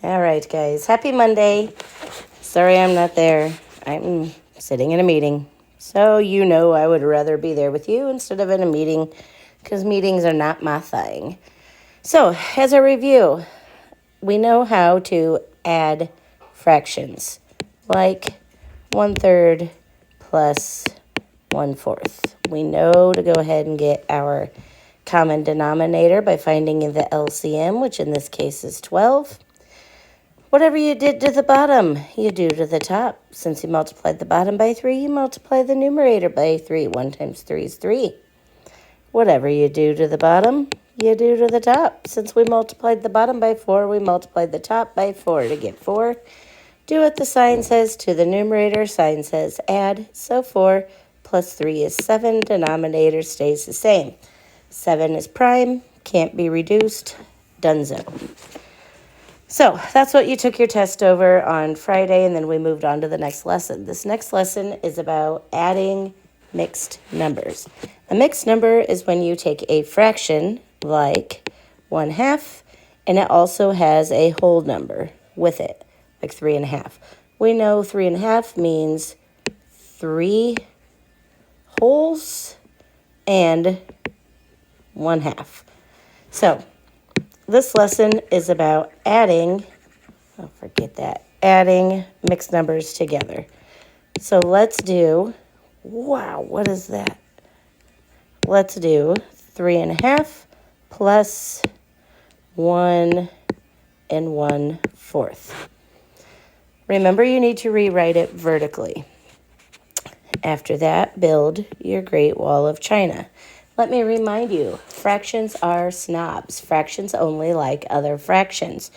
All right, guys. Happy Monday. Sorry I'm not there. I'm sitting in a meeting. So you know I would rather be there with you instead of in a meeting because meetings are not my thing. So, as a review, we know how to add fractions like 1/3 plus 1/4. We know to go ahead and get our common denominator by finding the LCM, which in this case is 12. Whatever you did to the bottom, you do to the top. Since you multiplied the bottom by 3, you multiply the numerator by 3. 1 times 3 is 3. Whatever you do to the bottom, you do to the top. Since we multiplied the bottom by 4, we multiplied the top by 4 to get 4. Do what the sign says to the numerator. Sign says add. So 4 plus 3 is 7. Denominator stays the same. 7 is prime, can't be reduced. Donezo. So that's what you took your test over on Friday, and then we moved on to the next lesson. This next lesson is about adding mixed numbers. A mixed number is when you take a fraction like 1/2, and it also has a whole number with it, like 3.5. We know 3.5 means 3 wholes and 1/2. So this lesson is about adding mixed numbers together. So let's do, wow, what is that? Let's do 3.5 plus 1 1/4. Remember, you need to rewrite it vertically. After that, build your Great Wall of China. Let me remind you, fractions are snobs. Fractions only like other fractions.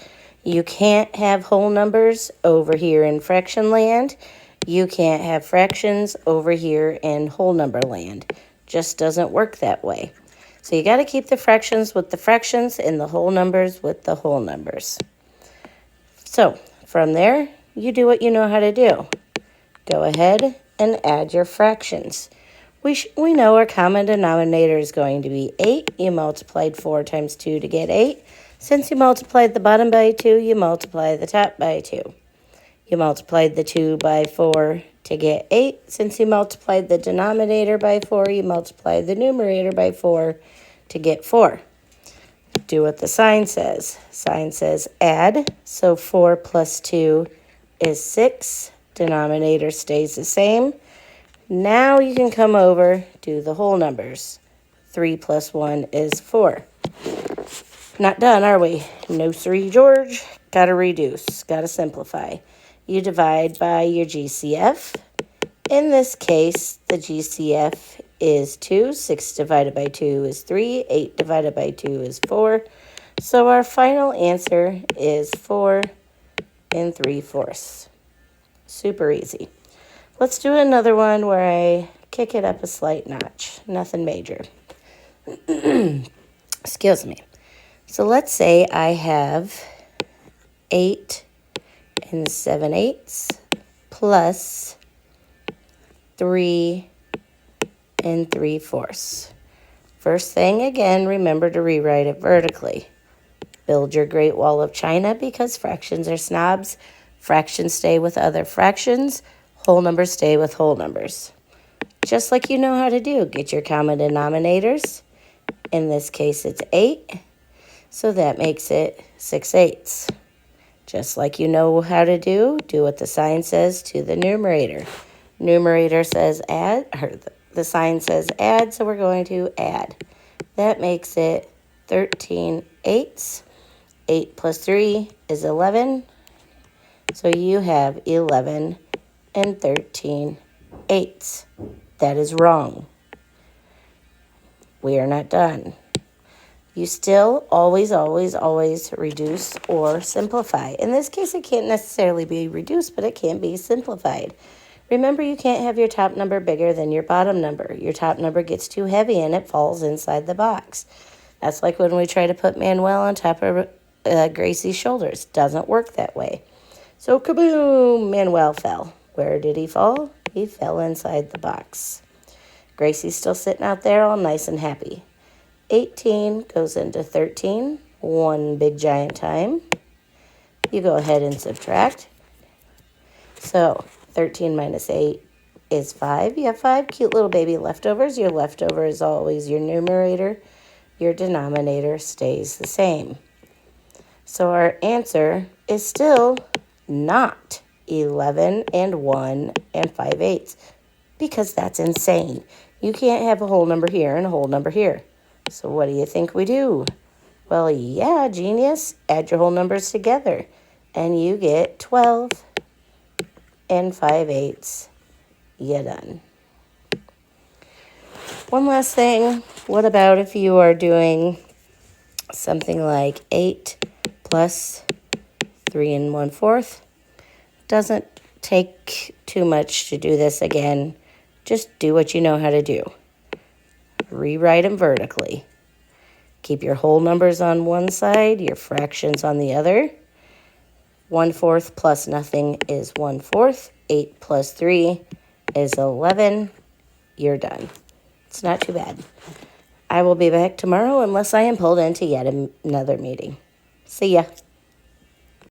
You can't have whole numbers over here in fraction land. You can't have fractions over here in whole number land. Just doesn't work that way. So you got to keep the fractions with the fractions and the whole numbers with the whole numbers. So from there, you do what you know how to do. Go ahead and add your fractions. We know our common denominator is going to be 8. You multiplied 4 times 2 to get 8. Since you multiplied the bottom by 2, you multiply the top by 2. You multiplied the 2 by 4 to get 8. Since you multiplied the denominator by 4, you multiply the numerator by 4 to get 4. Do what the sign says. Sign says add. So 4 plus 2 is 6. Denominator stays the same. Now you can come over to the whole numbers. 3 plus 1 is 4. Not done, are we? No, siree, George. Got to reduce. Got to simplify. You divide by your GCF. In this case, the GCF is 2. 6 divided by 2 is 3. 8 divided by 2 is 4. So our final answer is 4 3/4. Super easy. Let's do another one where I kick it up a slight notch. Nothing major. Excuse me. So let's say I have 8 7/8 plus 3 3/4. First thing, again, remember to rewrite it vertically. Build your Great Wall of China because fractions are snobs. Fractions stay with other fractions. Whole numbers stay with whole numbers. Just like you know how to do. Get your common denominators. In this case, it's 8. So that makes it 6/8. Just like you know how to do what the sign says to the numerator. Numerator says add, or the sign says add, so we're going to add. That makes it 13/8. 8 plus 3 is 11. So you have 11 13/8. That is wrong. We are not done. You still always reduce or simplify. In this case, it can't necessarily be reduced, but it can be simplified. Remember, you can't have your top number bigger than your bottom number. Your top number gets too heavy and it falls inside the box. That's like when we try to put Manuel on top of Gracie's shoulders. Doesn't work that way. So kaboom, Manuel fell. Where did he fall? He fell inside the box. Gracie's still sitting out there all nice and happy. 18 goes into 13, one big giant time. You go ahead and subtract. So 13 minus 8 is 5. You have 5 cute little baby leftovers. Your leftover is always your numerator. Your denominator stays the same. So our answer is still not 11 and 1 and 5/8 because that's insane. You can't have a whole number here and a whole number here. So what do you think we do? Well, yeah, genius. Add your whole numbers together and you get 12 and 5/8. You're done. One last thing. What about if you are doing something like 8 plus 3 1/4? Doesn't take too much to do this again. Just do what you know how to do. Rewrite them vertically. Keep your whole numbers on one side, your fractions on the other. 1/4 plus nothing is 1/4. 8 plus 3 is 11. You're done. It's not too bad. I will be back tomorrow unless I am pulled into yet another meeting. See ya.